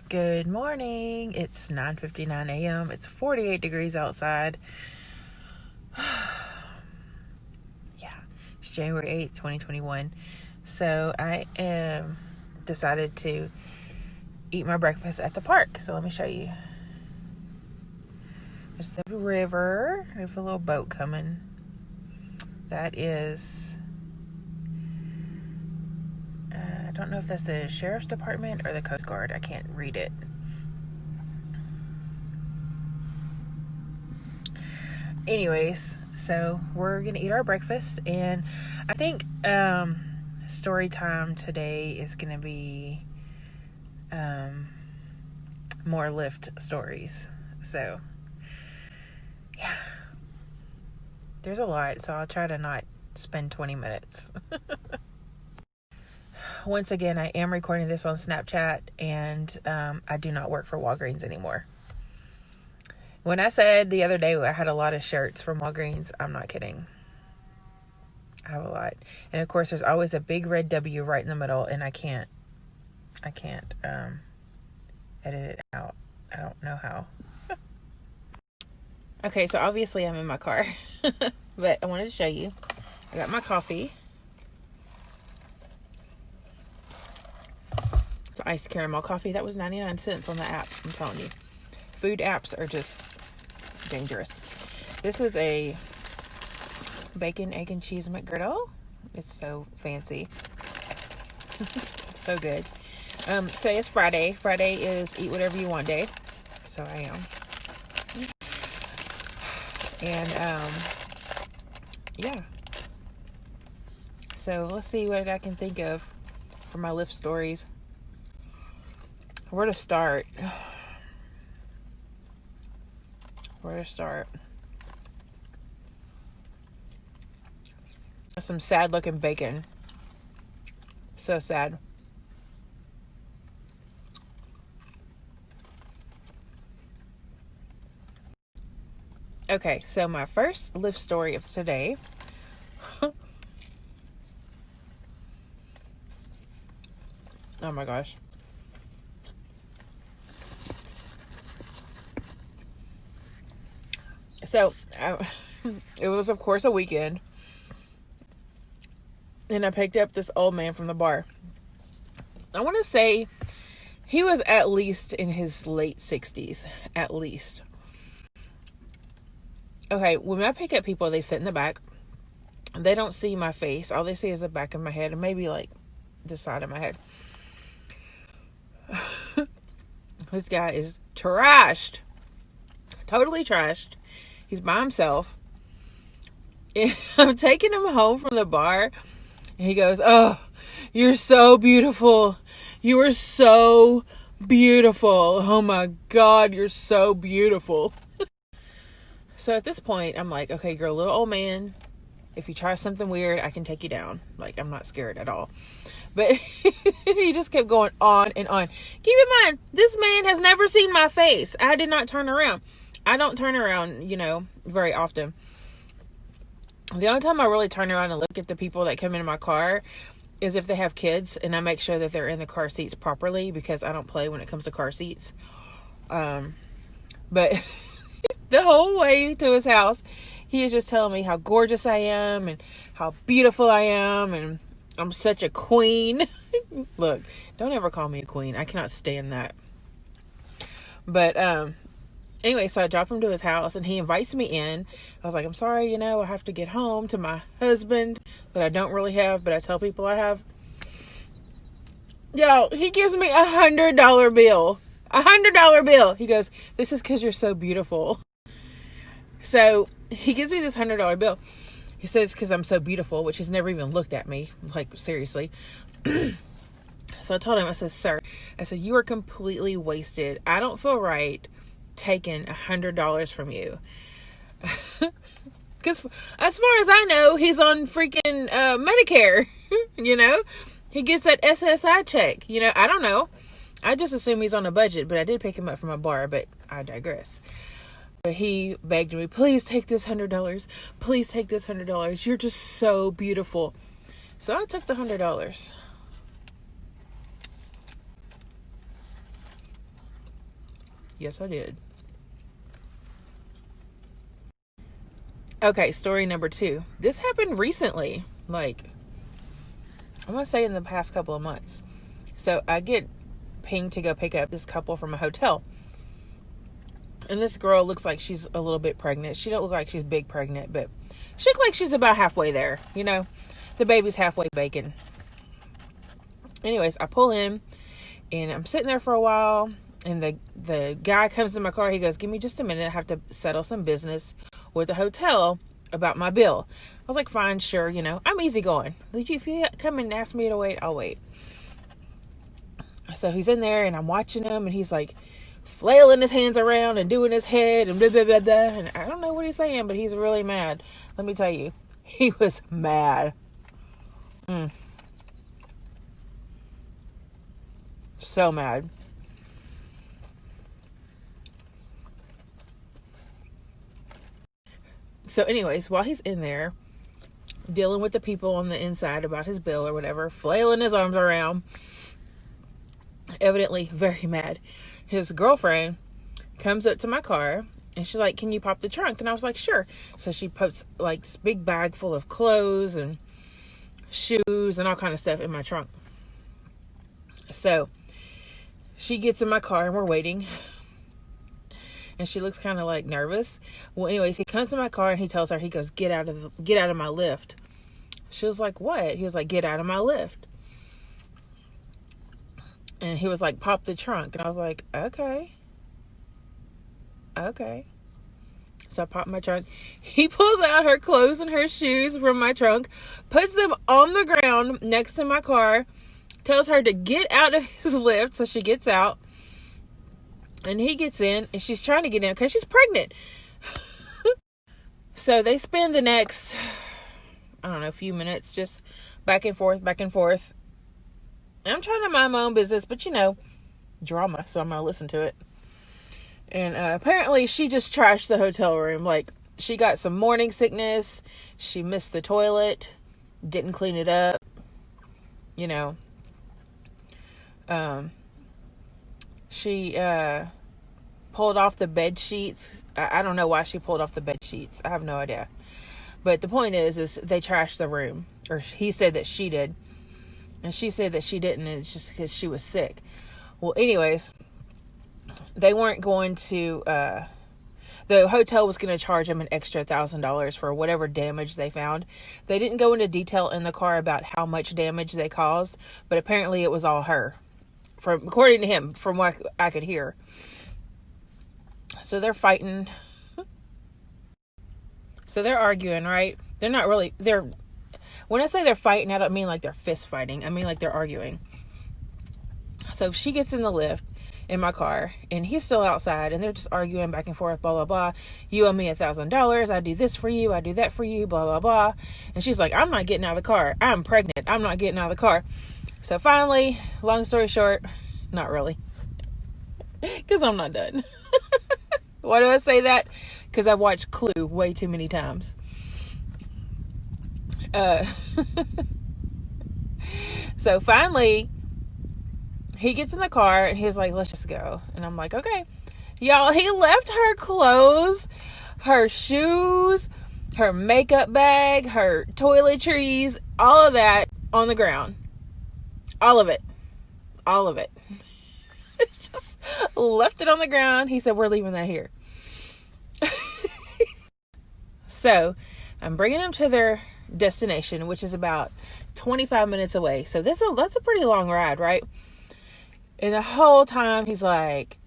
Good morning. It's 9:59 a.m. It's 48 degrees outside. Yeah, it's January 8th, 2021. So I decided to eat my breakfast at the park. So let me show you. There's the river. There's a little boat coming. That is... I don't know if that's the sheriff's department or the Coast Guard. I can't read it. Anyways, so we're gonna eat our breakfast, and I think story time today is gonna be more Lyft stories. So yeah, there's a lot, so I'll try to not spend 20 minutes. Once again, I am recording this on Snapchat, and I do not work for Walgreens anymore. When I said the other day I had a lot of shirts from Walgreens, I'm not kidding. I have a lot. And of course, there's always a big red W right in the middle, and I can't edit it out. I don't know how. Okay, so obviously I'm in my car, but I wanted to show you. I got my coffee. It's iced caramel coffee. That was 99 cents on the app. I'm telling you. Food apps are just dangerous. This is a bacon, egg, and cheese McGriddle. It's so fancy. So good. Today is Friday. Friday is eat whatever you want day. So I am. And yeah. So let's see what I can think of for my Lyft stories. Where to start? Some sad looking bacon. So sad. Okay, so my first Lyft story of today. Oh my gosh. So, it was, of course, a weekend. And I picked up this old man from the bar. I want to say he was at least in his late 60s. At least. Okay, when I pick up people, they sit in the back. They don't see my face. All they see is the back of my head and maybe like the side of my head. This guy is trashed. Totally trashed. He's by himself. And I'm taking him home from the bar. And he goes, "Oh, you're so beautiful. You are so beautiful. Oh my God, you're so beautiful." So at this point, I'm like, okay, you're a little old man. If you try something weird, I can take you down. Like, I'm not scared at all. But he just kept going on and on. Keep in mind, this man has never seen my face. I did not turn around. I don't turn around, very often. The only time I really turn around and look at the people that come into my car is if they have kids, and I make sure that they're in the car seats properly, because I don't play when it comes to car seats. But the whole way to his house, he is just telling me how gorgeous I am and how beautiful I am and I'm such a queen. Look, don't ever call me a queen. I cannot stand that. But anyway, so I drop him to his house, and he invites me in. I was like, I'm sorry, I have to get home to my husband that I don't really have, but I tell people I have. Yo, he gives me $100 bill. $100 bill. He goes, "This is because you're so beautiful." So he gives me this $100 bill. He says, "Because I'm so beautiful," which he's never even looked at me. Like, seriously. So I told him, I said, "Sir," I said, "you are completely wasted. I don't feel right taking $100 from you." Because as far as I know, he's on freaking Medicare. He gets that SSI check. I don't know. I just assume he's on a budget, but I did pick him up from a bar, but I digress. But he begged me, "Please take this $100. Please take this $100. You're just so beautiful." So I took the $100. Yes, I did. Okay, story number 2. This happened recently. Like, I'm going to say in the past couple of months. So I get pinged to go pick up this couple from a hotel. And this girl looks like she's a little bit pregnant. She don't look like she's big pregnant, but she looks like she's about halfway there. You know, the baby's halfway baking. Anyways, I pull in and I'm sitting there for a while. And the guy comes in my car. He goes, give me just a minute. I have to settle some business with the hotel about my bill. I was like, fine, sure. You know, I'm easygoing. If you come and ask me to wait, I'll wait. So he's in there and I'm watching him and he's like flailing his hands around and doing his head and blah, blah, blah, blah. And I don't know what he's saying, but he's really mad. Let me tell you, he was mad. So mad. So anyways, while he's in there dealing with the people on the inside about his bill or whatever, flailing his arms around, evidently very mad, his girlfriend comes up to my car and she's like, can you pop the trunk? And I was like, sure. So she puts like this big bag full of clothes and shoes and all kind of stuff in my trunk. So she gets in my car and we're waiting. And she looks kind of like nervous. Well, anyways, he comes to my car and he tells her, he goes, get out of my Lyft. She was like, what? He was like, get out of my Lyft. And he was like, pop the trunk. And I was like, okay. So I popped my trunk. He pulls out her clothes and her shoes from my trunk, puts them on the ground next to my car, tells her to get out of his Lyft. So she gets out. And he gets in and she's trying to get in because she's pregnant. So they spend the next, I don't know, few minutes just back and forth. And I'm trying to mind my own business, but you know, drama. So I'm going to listen to it. And apparently she just trashed the hotel room. Like, she got some morning sickness. She missed the toilet. Didn't clean it up. You know. She pulled off the bed sheets. I don't know why she pulled off the bed sheets. I have no idea. But the point is they trashed the room. Or he said that she did. And she said that she didn't. And it's just because she was sick. Well, anyways, they weren't going to... the hotel was going to charge them an extra $1,000 for whatever damage they found. They didn't go into detail in the car about how much damage they caused. But apparently it was all her. According to him, from what I could hear. So they're fighting. So they're arguing, right? They're not really, when I say they're fighting, I don't mean like they're fist fighting. I mean like they're arguing. So she gets in the Lyft in my car and he's still outside and they're just arguing back and forth, blah, blah, blah. You owe me $1,000. I do this for you. I do that for you, blah, blah, blah. And she's like, I'm not getting out of the car. I'm pregnant. I'm not getting out of the car. So finally, long story short, not really, because I'm not done. Why do I say that? Because I've watched Clue way too many times. So finally, he gets in the car and he's like, let's just go. And I'm like, okay. Y'all, he left her clothes, her shoes, her makeup bag, her toiletries, all of that on the ground. All of it. Just left it on the ground. He said, we're leaving that here. So I'm bringing them to their destination, which is about 25 minutes away. So that's a pretty long ride, right? And the whole time he's like,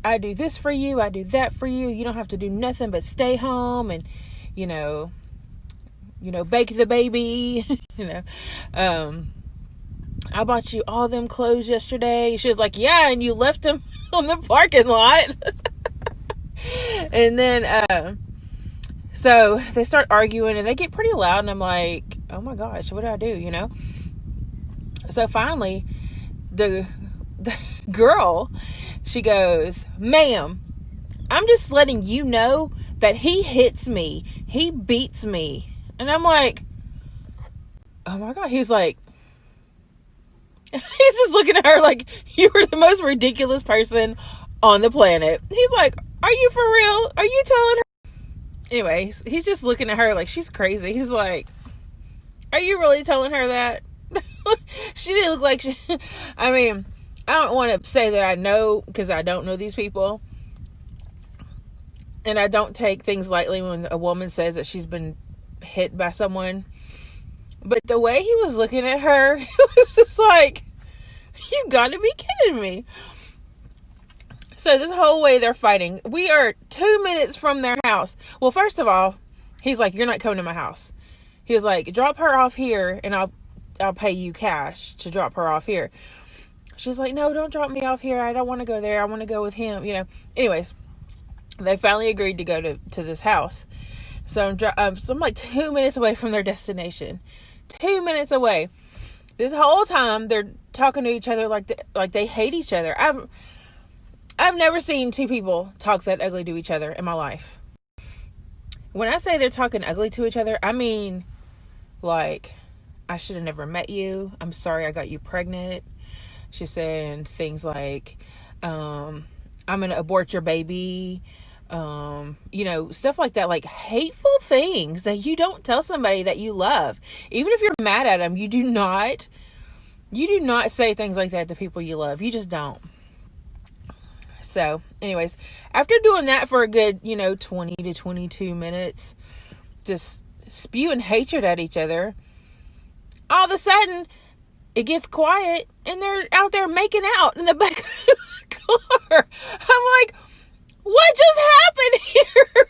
I do this for you. I do that for you. You don't have to do nothing but stay home and, you know, bake the baby, I bought you all them clothes yesterday. She was like, yeah, and you left them on the parking lot. And then, so they start arguing and they get pretty loud. And I'm like, oh my gosh, what do I do? So finally, the girl, she goes, ma'am, I'm just letting you know that he hits me. He beats me. And I'm like, oh my God. He's like, he's just looking at her like, you were the most ridiculous person on the planet. He's like, are you for real? Are you telling her? Anyway, he's just looking at her like she's crazy. He's like, are you really telling her that? She didn't look like she... I mean, I don't want to say that I know, because I don't know these people. And I don't take things lightly when a woman says that she's been hit by someone. But the way he was looking at her, it was just like, you gotta be kidding me. So this whole way they're fighting. We are 2 minutes from their house. Well, first of all, he's like, you're not coming to my house. He was like, drop her off here and I'll pay you cash to drop her off here. She's like, no, don't drop me off here. I don't want to go there. I want to go with him, you know. Anyways, they finally agreed to go to this house. So I'm like 2 minutes away from their destination. 2 minutes away. This whole time they're talking to each other like they hate each other. I've never seen two people talk that ugly to each other in my life. When I say they're talking ugly to each other, I mean, like, I should have never met you. I'm sorry I got you pregnant. She's saying things like, I'm going to abort your baby. You know, stuff like that, like hateful things that you don't tell somebody that you love. Even if you're mad at them, you do not say things like that to people you love. You just don't. So anyways, after doing that for a good, 20 to 22 minutes, just spewing hatred at each other, all of a sudden it gets quiet and they're out there making out in the back of the car. I'm like, what just happened here?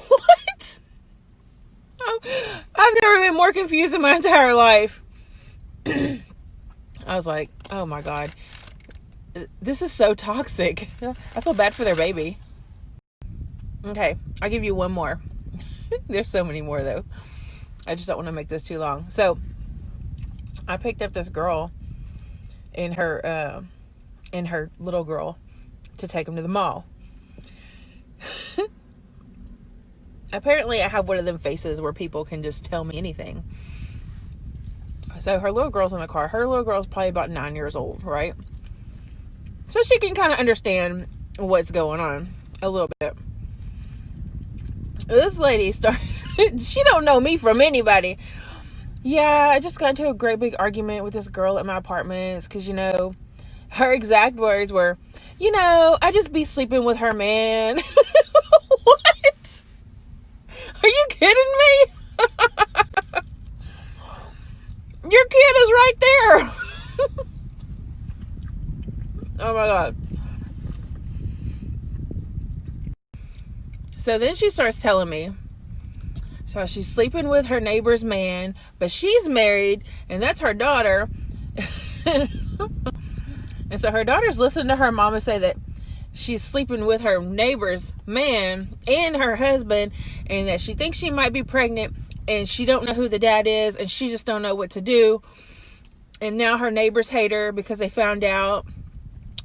What? I've never been more confused in my entire life. I was like, oh my God. This is so toxic. I feel bad for their baby. Okay, I'll give you one more. There's so many more though. I just don't want to make this too long. So I picked up this girl and her little girl to take them to the mall. Apparently I have one of them faces where people can just tell me anything. So her little girl's in the car. Her little girl's probably about 9 years old, right? So she can kind of understand what's going on a little bit. This lady starts, she don't know me from anybody. Yeah, I just got into a great big argument with this girl at my apartment because, her exact words were, I just be sleeping with her man. What? Are you kidding me? Your kid is right there. Oh my God. So then she starts telling me, so she's sleeping with her neighbor's man, but she's married and that's her daughter. And so her daughter's listening to her mama say that she's sleeping with her neighbor's man and her husband, and that she thinks she might be pregnant and she don't know who the dad is and she just don't know what to do. And now her neighbors hate her because they found out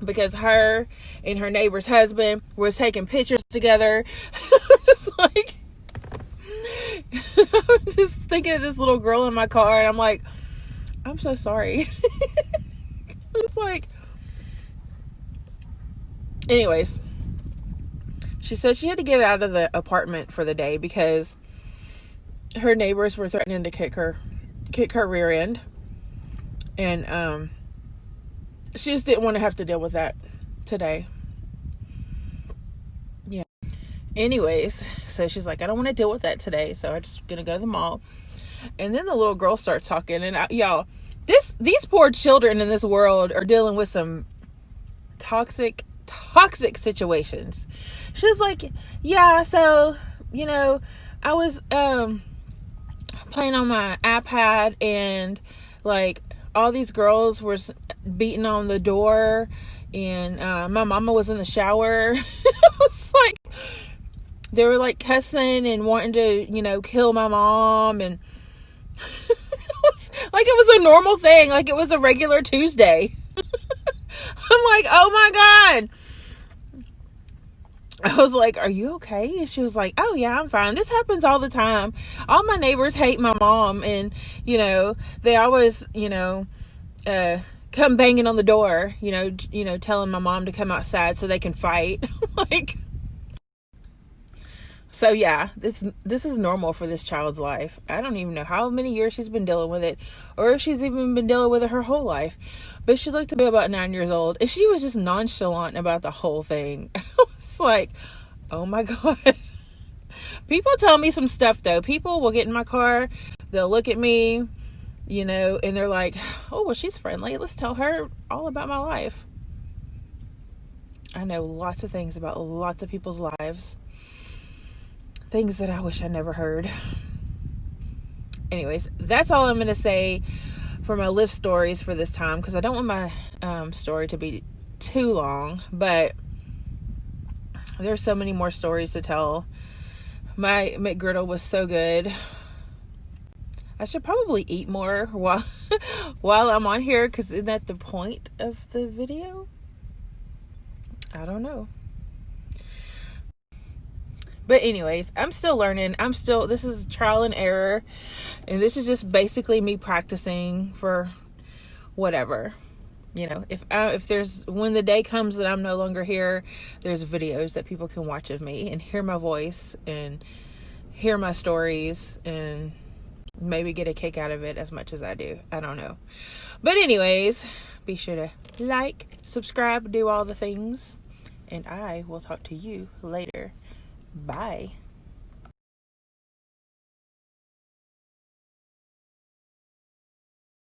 because her and her neighbor's husband was taking pictures together. Just like, I'm just thinking of this little girl in my car and I'm like, I'm so sorry. It's like, anyways, she said she had to get out of the apartment for the day because her neighbors were threatening to kick her rear end. And she just didn't want to have to deal with that today. Yeah. Anyways, so she's like, I don't want to deal with that today, so I'm just gonna go to the mall. And then the little girl starts talking, and y'all, these poor children in this world are dealing with some toxic situations. She's like, yeah, so I was playing on my iPad and like all these girls were beating on the door and my mama was in the shower. It was like they were like cussing and wanting to kill my mom, and it was a normal thing, like it was a regular Tuesday. I'm like, oh my God. I was like, are you okay? And she was like, oh yeah, I'm fine. This happens all the time. All my neighbors hate my mom, and they always come banging on the door, telling my mom to come outside so they can fight. Like, so yeah, this is normal for this child's life. I don't even know how many years she's been dealing with it, or if she's even been dealing with it her whole life. But she looked to be about 9 years old, and she was just nonchalant about the whole thing. I was like, oh my God. People tell me some stuff though. People will get in my car, they'll look at me, and they're like, oh, well, she's friendly. Let's tell her all about my life. I know lots of things about lots of people's lives. Things that I wish I never heard. Anyways, that's all I'm going to say for my Lyft stories for this time, because I don't want my story to be too long, but there's so many more stories to tell. My McGriddle was so good. I should probably eat more while I'm on here, because isn't that the point of the video? I don't know. But anyways, I'm still learning. This is trial and error. And this is just basically me practicing for whatever. If there's, when the day comes that I'm no longer here, there's videos that people can watch of me and hear my voice and hear my stories and maybe get a kick out of it as much as I do. I don't know. But anyways, be sure to like, subscribe, do all the things. And I will talk to you later. Bye.